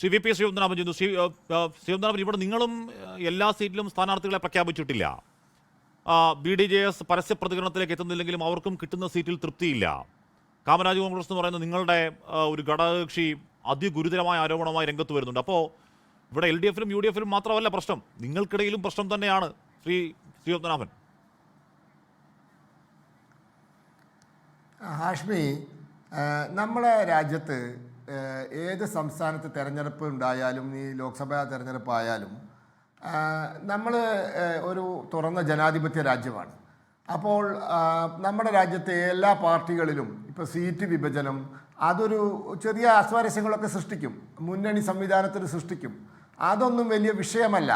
Shri V P Sreepadmanabhan ചെയ്യുന്നു. ശ്രീപത്മനാഭൻ, ഇവിടെ നിങ്ങളും എല്ലാ സീറ്റിലും സ്ഥാനാർത്ഥികളെ പ്രഖ്യാപിച്ചിട്ടില്ല. BDJS പരസ്യ പ്രതികരണത്തിലേക്ക് എത്തുന്നില്ലെങ്കിലും അവർക്കും കിട്ടുന്ന സീറ്റിൽ തൃപ്തിയില്ല. കാമരാജ് കോൺഗ്രസ് എന്ന് പറയുന്ന നിങ്ങളുടെ ഒരു ഘടകകക്ഷി അതിഗുരുതരമായ ആരോപണമായി രംഗത്ത് വരുന്നുണ്ട്. അപ്പോൾ ഇവിടെ LDFലും UDFലും മാത്രമല്ല പ്രശ്നം, നിങ്ങൾക്കിടയിലും പ്രശ്നം തന്നെയാണ്. ശ്രീപത്മനാഭൻ. ഹാഷ്മി, നമ്മളെ രാജ്യത്ത് ഏത് സംസ്ഥാനത്ത് തെരഞ്ഞെടുപ്പ് ഉണ്ടായാലും ഈ ലോക്സഭാ തെരഞ്ഞെടുപ്പായാലും നമ്മൾ ഒരു തുറന്ന ജനാധിപത്യ രാജ്യമാണ്. അപ്പോൾ നമ്മുടെ രാജ്യത്തെ എല്ലാ പാർട്ടികളിലും ഇപ്പോൾ സീറ്റ് വിഭജനം അതൊരു ചെറിയ അസ്വാരസ്യങ്ങളൊക്കെ സൃഷ്ടിക്കും, മുന്നണി സംവിധാനത്തിന് സൃഷ്ടിക്കും. അതൊന്നും വലിയ വിഷയമല്ല,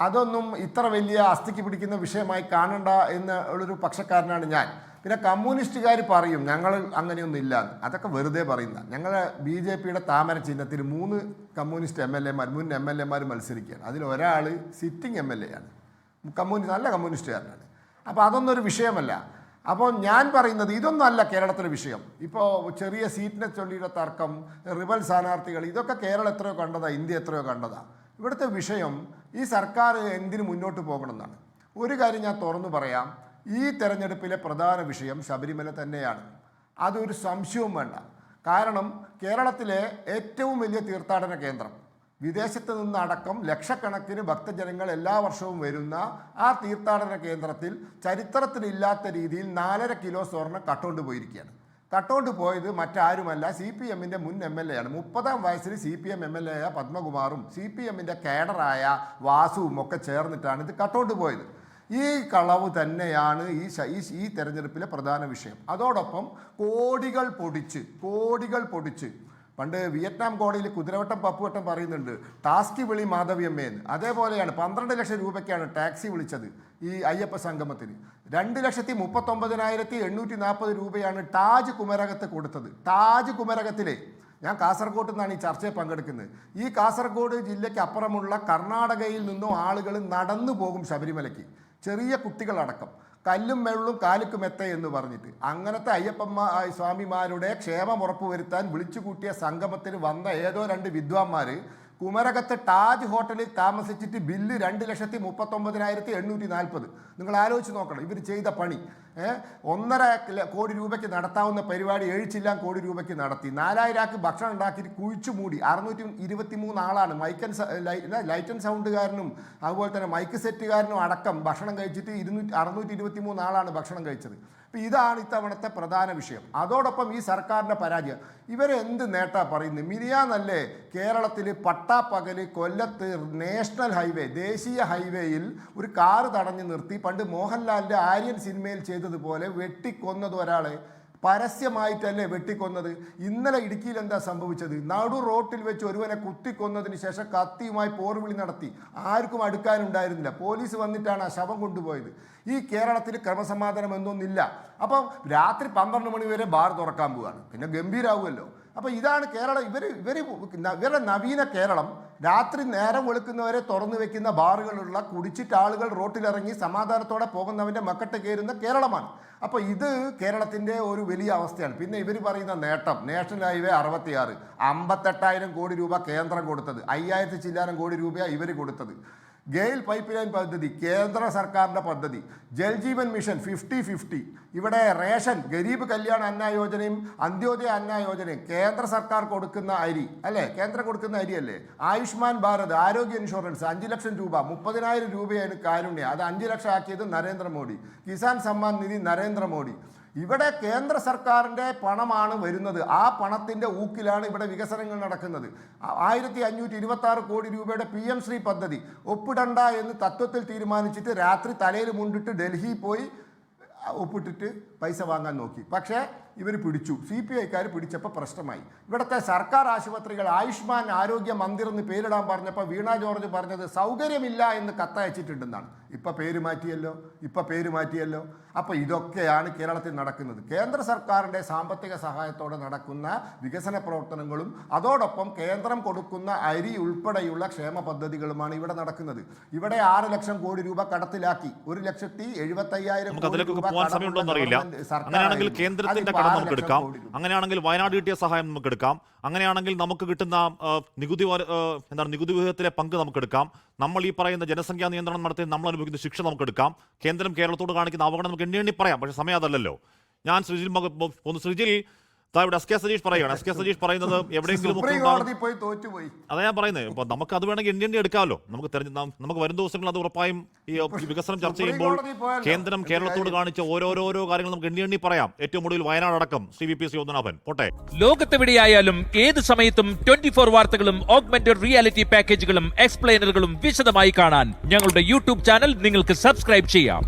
അതൊന്നും ഇത്ര വലിയ അസ്ഥിക്ക് പിടിക്കുന്ന വിഷയമായി കാണണ്ട എന്നുള്ളൊരു പക്ഷക്കാരനാണ് ഞാൻ. പിന്നെ കമ്മ്യൂണിസ്റ്റുകാർ പറയും ഞങ്ങൾ അങ്ങനെയൊന്നും ഇല്ല, അതൊക്കെ വെറുതെ പറയുന്ന. ഞങ്ങൾ BJPയുടെ താമര ചിഹ്നത്തിൽ 3 കമ്മ്യൂണിസ്റ്റ് MLAമാർ മുൻ MLAമാർ മത്സരിക്കുകയാണ്. അതിലൊരാൾ സിറ്റിംഗ് MLA ആണ്, നല്ല കമ്മ്യൂണിസ്റ്റുകാരനാണ്. അപ്പോൾ അതൊന്നും ഒരു വിഷയമല്ല. അപ്പോൾ ഞാൻ പറയുന്നത് ഇതൊന്നും അല്ല കേരളത്തിലെ വിഷയം. ഇപ്പോൾ ചെറിയ സീറ്റിനെ ചൊല്ലിയുടെ തർക്കം, റിബൽ സ്ഥാനാർത്ഥികൾ, ഇതൊക്കെ കേരളം എത്രയോ കണ്ടതാ, ഇന്ത്യ എത്രയോ കണ്ടതാ. ഇവിടുത്തെ വിഷയം ഈ സർക്കാർ എന്തിനു മുന്നോട്ട് പോകണമെന്നാണ്. ഒരു കാര്യം ഞാൻ തുറന്നു പറയാം, ഈ തെരഞ്ഞെടുപ്പിലെ പ്രധാന വിഷയം ശബരിമല തന്നെയാണ്. അതൊരു സംശയവും വേണ്ട. കാരണം കേരളത്തിലെ ഏറ്റവും വലിയ തീർത്ഥാടന കേന്ദ്രം, വിദേശത്ത് നിന്നടക്കം ലക്ഷക്കണക്കിന് ഭക്തജനങ്ങൾ എല്ലാ വർഷവും വരുന്ന ആ തീർത്ഥാടന കേന്ദ്രത്തിൽ ചരിത്രത്തിലില്ലാത്ത രീതിയിൽ 4.5 കിലോ സ്വർണ്ണം കട്ടുകൊണ്ട് പോയിരിക്കുകയാണ്. കട്ടുകൊണ്ട് പോയത് മറ്റാരുമല്ല, CPMൻ്റെ മുൻ MLA ആണ്. 30-ാം വയസ്സിൽ CPM MLA ആയ പത്മകുമാറും CPMൻ്റെ കേഡറായ വാസുവും ഒക്കെ ചേർന്നിട്ടാണ് ഇത് കട്ടുകൊണ്ട് പോയത്. ഈ കളവ് തന്നെയാണ് ഈ തെരഞ്ഞെടുപ്പിലെ പ്രധാന വിഷയം. അതോടൊപ്പം കോടികൾ പൊടിച്ച് പണ്ട് വിയറ്റ്നാം കോടതിയിൽ കുതിരവട്ടം പപ്പുവട്ടം പറയുന്നുണ്ട് ടാസ്കി വിളി മാധവിയമ്മയെന്ന്. അതേപോലെയാണ് 12 ലക്ഷം രൂപയ്ക്കാണ് ടാക്സി വിളിച്ചത് ഈ അയ്യപ്പ സംഗമത്തിന്. 2,39,840 രൂപയാണ് താജ് കുമരകത്ത് കൊടുത്തത്. താജ് കുമരകത്തിലെ, ഞാൻ കാസർഗോഡ് നിന്നാണ് ഈ ചർച്ചയിൽ പങ്കെടുക്കുന്നത്. ഈ കാസർഗോഡ് ജില്ലയ്ക്ക് അപ്പുറമുള്ള കർണാടകയിൽ നിന്നും ആളുകൾ നടന്നു പോകും ശബരിമലയ്ക്ക്, ചെറിയ കുട്ടികളടക്കം. കല്ലും വെള്ളും കാലുക്കും എത്ത എന്ന് പറഞ്ഞിട്ട് അങ്ങനത്തെ അയ്യപ്പമ്മ സ്വാമിമാരുടെ ക്ഷേമം ഉറപ്പുവരുത്താൻ വിളിച്ചു കൂട്ടിയ സംഗമത്തിന് വന്ന ഏതോ 2 വിദ്വാൻമാർ കുമരകത്ത് ടാജ് ഹോട്ടലിൽ താമസിച്ചിട്ട് ബില്ല് 2,39,840. നിങ്ങൾ ആലോചിച്ച് നോക്കണം ഇവർ ചെയ്ത പണി. 1.5 കോടി രൂപയ്ക്ക് നടത്താവുന്ന പരിപാടി 7 ചില്ലാൻ കോടി രൂപയ്ക്ക് നടത്തി. 4000 ആൾക്ക് ഭക്ഷണം ഉണ്ടാക്കിയിട്ട് കുഴിച്ചു മൂടി. 623 ആളാണ് ലൈറ്റ് ആൻഡ് സൗണ്ടുകാരനും അതുപോലെ തന്നെ മൈക്ക് സെറ്റുകാരനും അടക്കം ഭക്ഷണം കഴിച്ചിട്ട് 623 ആളാണ് ഭക്ഷണം കഴിച്ചത്. അപ്പോൾ ഇതാണ് ഇത്തവണത്തെ പ്രധാന വിഷയം. അതോടൊപ്പം ഈ സർക്കാരിൻ്റെ പരാജയം. ഇവരെന്ത് നേട്ടാ പറയുന്നത്? മിനിയാന്നല്ലേ കേരളത്തിൽ പട്ടാപ്പകൽ കൊല്ലത്ത് നാഷണൽ ഹൈവേ, ദേശീയ ഹൈവേയിൽ ഒരു കാറ് തടഞ്ഞു നിർത്തി പണ്ട് മോഹൻലാലിൻ്റെ ആര്യൻ സിനിമയിൽ ചെയ്തതുപോലെ വെട്ടിക്കൊന്നത് ഒരാളെ. പരസ്യമായിട്ടല്ലേ വെട്ടിക്കൊന്നത്. ഇന്നലെ ഇടുക്കിയിൽ എന്താ സംഭവിച്ചത്? നടു റോട്ടിൽ വെച്ച് ഒരുവനെ കുത്തിക്കൊന്നതിന് ശേഷം കത്തിയുമായി പോർവിളി നടത്തി. ആർക്കും അടുക്കാനുണ്ടായിരുന്നില്ല. പോലീസ് വന്നിട്ടാണ് ആ ശവം കൊണ്ടുപോയത്. ഈ കേരളത്തിൽ ക്രമസമാധാനം എന്നൊന്നില്ല. അപ്പം രാത്രി 12 മണി വരെ ബാർ തുറക്കാൻ പോവുകയാണ്, പിന്നെ ഗംഭീരാവുമല്ലോ. അപ്പോൾ ഇതാണ് കേരളം. ഇവരുടെ നവീന കേരളം. രാത്രി നേരം വെളുക്കുന്നവരെ തുറന്നു വെക്കുന്ന ബാറുകളുള്ള, കുടിച്ചിട്ട് ആളുകൾ റോട്ടിലിറങ്ങി സമാധാനത്തോടെ പോകുന്നവൻ്റെ മക്കട്ട് കയറുന്ന കേരളമാണ്. അപ്പോൾ ഇത് കേരളത്തിൻ്റെ ഒരു വലിയ അവസ്ഥയാണ്. പിന്നെ ഇവർ പറയുന്ന നേട്ടം, നാഷണൽ ഹൈവേ 66, 58,000 കോടി രൂപ കേന്ദ്രം കൊടുത്തത്, 5,000 ചില്ലാനം കോടി രൂപയാണ് ഇവർ കൊടുത്തത്. ഗെയിൽ പൈപ്പ് ലൈൻ പദ്ധതി കേന്ദ്ര സർക്കാരിൻ്റെ പദ്ധതി. ജൽജീവൻ മിഷൻ 50-50. ഇവിടെ റേഷൻ, ഗരീബ് കല്യാൺ അന്ന യോജനയും അന്ത്യോദയ അന്ന യോജനയും കേന്ദ്ര സർക്കാർ കൊടുക്കുന്ന അരി അല്ലേ, കേന്ദ്രം കൊടുക്കുന്ന അരിയല്ലേ. ആയുഷ്മാൻ ഭാരത്, ആരോഗ്യ ഇൻഷുറൻസ് 5 ലക്ഷം രൂപ, 30,000 രൂപയാണ് കാരുണ്യ, അത് 5 ലക്ഷം ആക്കിയത് നരേന്ദ്രമോദി. കിസാൻ സമ്മാൻ നിധി നരേന്ദ്രമോദി. ഇവിടെ കേന്ദ്ര സർക്കാരിൻ്റെ പണമാണ് വരുന്നത്. ആ പണത്തിൻ്റെ ഊക്കിലാണ് ഇവിടെ വികസനങ്ങൾ നടക്കുന്നത്. 1,526 കോടി രൂപയുടെ PM ശ്രീ പദ്ധതി ഒപ്പിടണ്ട എന്ന് തത്വത്തിൽ തീരുമാനിച്ചിട്ട് രാത്രി തലയിൽ മുണ്ടിട്ട് ഡൽഹി പോയി ഒപ്പിട്ടിട്ട് പൈസ വാങ്ങാൻ നോക്കി. പക്ഷേ ഇവർ പിടിച്ചു, CPIക്കാർ പിടിച്ചപ്പോൾ പ്രശ്നമായി. ഇവിടുത്തെ സർക്കാർ ആശുപത്രികൾ ആയുഷ്മാൻ ആരോഗ്യ മന്ദിർ എന്ന് പേരിടാൻ പറഞ്ഞപ്പോൾ വീണ ജോർജ് പറഞ്ഞത് സൗകര്യമില്ല എന്ന് കത്തയച്ചിട്ടുണ്ടെന്നാണ്. ഇപ്പം പേര് മാറ്റിയല്ലോ. അപ്പോൾ ഇതൊക്കെയാണ് കേരളത്തിൽ നടക്കുന്നത്. കേന്ദ്ര സർക്കാരിൻ്റെ സാമ്പത്തിക സഹായത്തോടെ നടക്കുന്ന വികസന പ്രവർത്തനങ്ങളും അതോടൊപ്പം കേന്ദ്രം കൊടുക്കുന്ന അരി ഉൾപ്പെടെയുള്ള ക്ഷേമ പദ്ധതികളുമാണ് ഇവിടെ നടക്കുന്നത്. ഇവിടെ 6 ലക്ഷം കോടി രൂപ കടത്തിലാക്കി, 1,75,000 കോടി രൂപ അങ്ങനെയാണെങ്കിൽ കേന്ദ്രത്തിന്റെ നമുക്ക് എടുക്കാം. അങ്ങനെയാണെങ്കിൽ വയനാട് കിട്ടിയ സഹായം നമുക്ക് എടുക്കാം. അങ്ങനെയാണെങ്കിൽ നമുക്ക് കിട്ടുന്ന നികുതി വിഹിതത്തിലെ പങ്ക് നമുക്ക് എടുക്കാം. നമ്മൾ ഈ പറയുന്ന ജനസംഖ്യാ നിയന്ത്രണം നടത്തി നമ്മൾ അനുഭവിക്കുന്ന ശിക്ഷ നമുക്ക് എടുക്കാം. കേന്ദ്രം കേരളത്തോട് കാണിക്കുന്ന അവഗണന നമുക്ക് എണ്ണി പറയാം. പക്ഷേ സമയം അതല്ലല്ലോ. ഞാൻ ശ്രീജിൽ ഇവിടെ എസ് കെ സതീഷ് പറയുകയാണ്. എസ് കെ സതീഷ് പറയുന്നത് എവിടെയെങ്കിലും അതാ ഞാൻ പറയുന്നത്. ഇപ്പൊ നമുക്ക് അത് വേണമെങ്കിൽ എണ്ണി എടുക്കാമല്ലോ. നമുക്ക് വരും ദിവസങ്ങളിൽ അത് ഉറപ്പായും ഈ വികസനം ചർച്ച ചെയ്യുമ്പോൾ കേന്ദ്രം കേരളത്തോട് കാണിച്ച ഓരോരോ കാര്യങ്ങൾ നമുക്ക് എണ്ണി പറയാം. ഏറ്റവും ഒടുവിൽ വയനാട് അടക്കം. ശ്രീ വി പി സോമനാഥൻ പോട്ടെ. ലോകത്തെവിടെയായാലും ഏത് സമയത്തും 24 വാർത്തകളും ഓഗ്മെന്റഡ് റിയാലിറ്റി പാക്കേജുകളും എക്സ്പ്ലെയിനറുകളും വിശദമായി കാണാൻ ഞങ്ങളുടെ യൂട്യൂബ് ചാനൽ നിങ്ങൾക്ക് സബ്സ്ക്രൈബ് ചെയ്യാം.